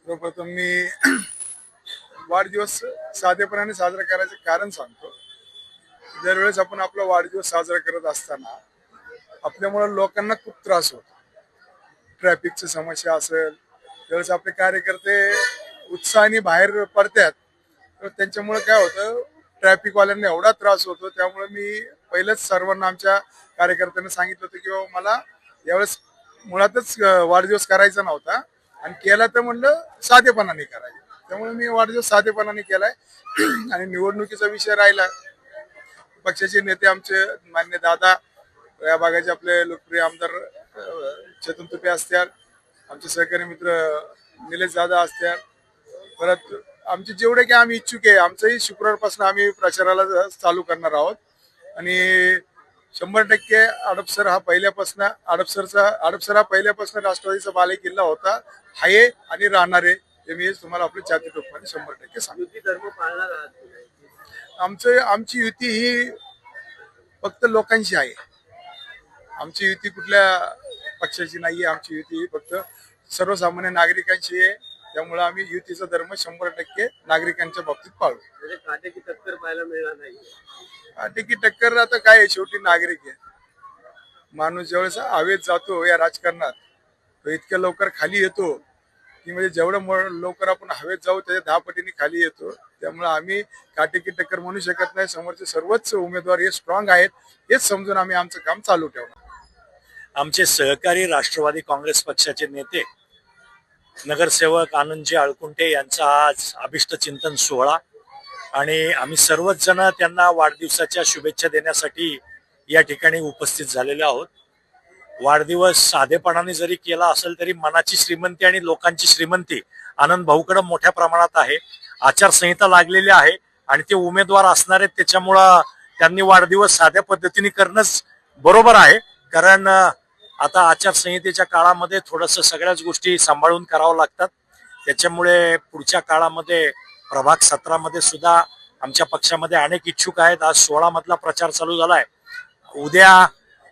सर्वप्रथम मी वाढदिवस साधेपणाने साजरा करायचं कारण सांगतो. दरवेळेस आपण आपला वाढदिवस साजरा करत असताना आपल्यामुळे लोकांना खूप त्रास होतो. ट्रॅफिकची समस्या असेल, त्यावेळेस आपले कार्यकर्ते उत्साहाने बाहेर पडतात, तर त्यांच्यामुळे काय होतं, ट्रॅफिकवाल्यांना एवढा त्रास होतो. त्यामुळे मी पहिलेच सर्वांना आमच्या कार्यकर्त्यांना सांगितलं होतं की बाबा मला यावेळेस मुळातच वाढदिवस करायचा नव्हता, आणि केला तर म्हणलं साधेपणाने करायचं. त्यामुळे मी वाढदिवस साधेपणाने केलाय. आणि निवडणुकीचा विषय राहिला, पक्षाचे नेते आमचे मान्य दादा, या भागाचे आपले लोकप्रिय आमदार चेतन तुपे असतात, आमचे सहकारी मित्र निलेश दादा असतात, परत आमचे जेवढे काही आम्ही इच्छुक आहे, आमचंही शुक्रवारपासून आम्ही प्रचाराला चालू करणार आहोत. आणि 100% हडपसर हा पहिल्यापासून राष्ट्रवादीचा बालेकिल्ला होता, आहे आणि राहणार आहे. हे मी तुम्हाला आपल्या छाती टोपणाने 100% सांगतो. युती धर्म पाळणार आहात की नाही? आमची युती ही फक्त लोकांशी आहे. आमची युती कुठल्या पक्षाची नाहीये. आमची युती ही फक्त सर्वसामान्य नागरिकांची आहे. त्यामुळे आम्ही युतीचा धर्म 100% नागरिकांच्या बाबतीत पाळू. म्हणजे काटेकी टक्कर पाहायला मिळणार नाही. टिकी टक्कर आता काय आहे, शेवटी नागरिक आहे. माणूस ज्यावेळेस हवेत जातो या राजकारणात, तो इतक्या लवकर खाली येतो की म्हणजे जेवढं लवकर आपण हवेत जाऊ त्याच्या 10 पटीने खाली येतो. त्यामुळे आम्ही काटेकी टक्कर म्हणू शकत नाही. समोरचे सर्वच उमेदवार हे स्ट्रॉंग आहेत, हेच समजून आम्ही आमचं काम चालू ठेवणार. आमचे सहकारी राष्ट्रवादी काँग्रेस पक्षाचे नेते नगरसेवक आनंदजी आळकुंटे यांचा आज अभिष्ट चिंतन सोहळा, आणि आम्ही सर्वच जण त्यांना वाढदिवसाच्या शुभेच्छा देण्यासाठी या ठिकाणी उपस्थित झालेले आहोत. वाढदिवस साधेपणाने जरी केला असेल तरी मनाची श्रीमंती आणि लोकांची श्रीमंती आनंद भाऊकडे मोठ्या प्रमाणात आहे. आचारसंहिता लागलेली आहे आणि ते उमेदवार असणार आहेत, त्याच्यामुळं त्यांनी वाढदिवस साध्या पद्धतीने करणंच बरोबर आहे. कारण आता आचारसंहितेच्या काळामध्ये थोडंसं सगळ्याच गोष्टी सांभाळून करावं लागतात. त्याच्यामुळे पुढच्या काळामध्ये प्रभाग 17 सुद्धा आमच्या पक्षामध्ये अनेक इच्छुक आहेत. आज 16 मधला प्रचार चालू झालाय. उद्या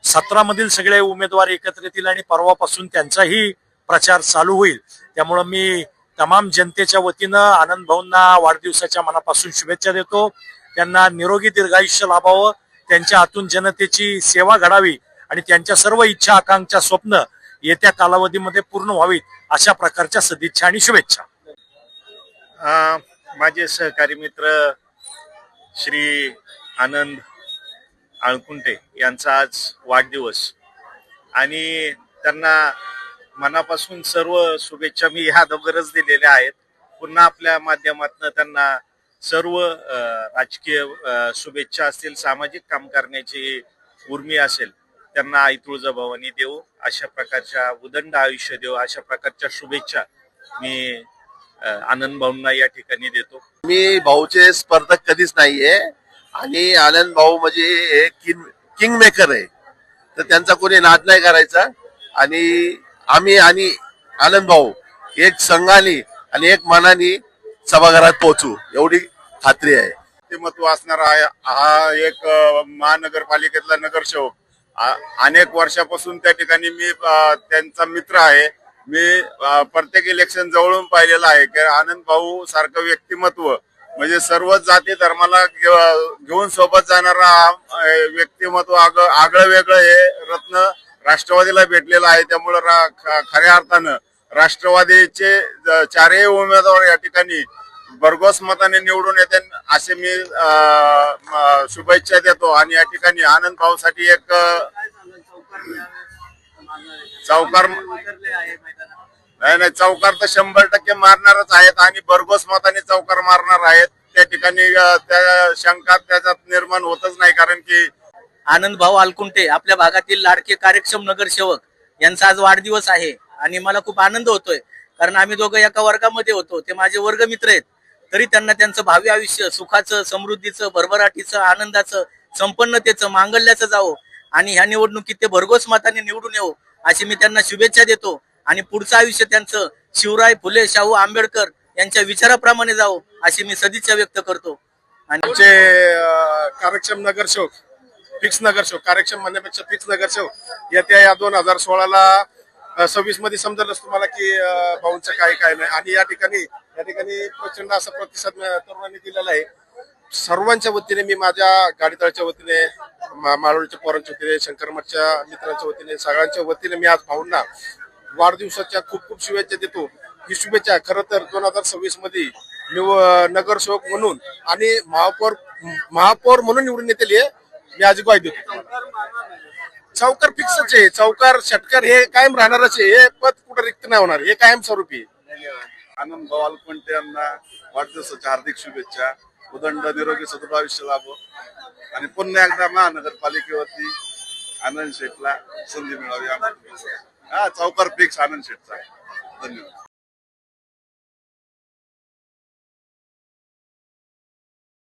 17 मधील सगळे उमेदवार एकत्र येतील आणि परवापासून त्यांचाही प्रचार चालू होईल. त्यामुळं मी तमाम जनतेच्या वतीनं आनंद भाऊंना वाढदिवसाच्या मनापासून शुभेच्छा देतो. त्यांना निरोगी दीर्घायुष्य लाभावं, त्यांच्या हातून जनतेची सेवा घडावी आणि त्यांच्या सर्व इच्छा आकांक्षा स्वप्न येत्या कालावधीमध्ये पूर्ण व्हावीत, अशा प्रकारच्या सदिच्छा आणि शुभेच्छा. माझे सहकारी मित्र श्री आनंद आळकुंटे यांचा आज वाढदिवस, आणि त्यांना मनापासून सर्व शुभेच्छा मी ह्या अगोदरच दिलेल्या आहेत. पुन्हा आपल्या माध्यमातून त्यांना सर्व राजकीय शुभेच्छा असतील, सामाजिक काम करण्याची उर्मी असेल, त्यांना आई तुळजाभवानी देऊ, अशा प्रकारच्या उदंड आयुष्य देऊ, अशा प्रकारच्या शुभेच्छा मी आनंद भाऊंना या ठिकाणी देतो. मी भाऊचे स्पर्धक कधीच नाहीये, आणि आनंद भाऊ म्हणजे हे किंग मेकर आहे, तर त्यांचा कोणी नाद नाही करायचा. आणि आम्ही आणि आनंद भाऊ एक संघाने आणि एक मनाने सभागृहात पोहोचू, एवढी खात्री आहे. व्यक्तिमत्व असणारा हा एक महानगरपालिकेतला नगरसेवक, अनेक वर्षापासून त्या ठिकाणी मी त्यांचा मित्र आहे. मी प्रत्येक इलेक्शन जवळून पाहिलेलं आहे की आनंद भाऊ सारखं व्यक्तिमत्व म्हणजे सर्वच जाती धर्माला घेऊन सोबत जाणारा व्यक्तिमत्व, आगळं वेगळं हे रत्न राष्ट्रवादीला भेटलेलं आहे. त्यामुळं खऱ्या अर्थानं राष्ट्रवादीचे चारही उमेदवार या ठिकाणी भरघोस मताने निवडून येते, असे मी शुभेच्छा देतो. आणि या ठिकाणी आनंद भाऊसाठी एक चौकार नाही चौकार तर 100% मारणारच आहेत, आणि भरघोस मताने चौकार मारणार आहेत. त्या ठिकाणी त्या शंका त्याच्यात निर्माण होतच नाही, कारण की आनंद भाऊ आळकुंटे आपल्या भागातील लाडके कार्यक्षम नगरसेवक यांचा आज वाढदिवस आहे. आणि मला खूप आनंद होतोय, कारण आम्ही दोघं एका वर्गामध्ये होतो. ते माझे वर्गमित्र आहेत, तरी त्यांना त्यांचं भावी आयुष्य सुखाचं, समृद्धीचं, भरभराटीचं, आनंदाचं, संपन्नतेचं, मांगल्याचं जावं, आणि ह्या निवडणुकीत ते भरघोस मताने निवडून येऊ, अशी मी त्यांना शुभेच्छा देतो. आणि पुढचं आयुष्य त्यांचं शिवराय फुले शाहू आंबेडकर यांच्या विचाराप्रमाणे जावं, अशी मी सदिच्छा व्यक्त करतो. आणि आमचे कार्यक्षम नगरसेवक, फिक्स नगरसेवक, कार्यक्षम म्हणण्यापेक्षा फिक्स नगरसेवक येत्या या 2016ला 26 मध्ये समजलंच तुम्हाला की भाऊंचं काय काय नाही. आणि या ठिकाणी प्रचंड असा प्रतिसाद तरुणांनी दिलेला आहे. सर्वांच्या वतीने मी माझ्या गाडीतळच्या वतीने, माळवडच्या पोरांच्या वतीने, शंकरमठच्या मित्रांच्या वतीने, सगळ्यांच्या वतीने मी आज भाऊंना वाढदिवसाच्या खूप खूप शुभेच्छा देतो. ही शुभेच्छा खरं तर 2026 मध्ये नगरसेवक म्हणून आणि महापौर म्हणून निवडून येतील मी आज ग्वाही देतो. चौकार फिक्सच आहे, चौकार षटकार हे कायम राहणारच आहे. हे पद कुठं रिक्त नाही होणार, हे कायम स्वरूपी आहे. आनंद भाऊ अलकुंटे यांना वाढदिवसाच्या हार्दिक शुभेच्छा. उदंड निरोगी सदृढ आयुष्य लाभो आणि पुन्हा एकदा महानगरपालिकेवरती आनंद शेठला संधी मिळावी. हा चौकार फिक्स आनंद शेठचा. धन्यवाद.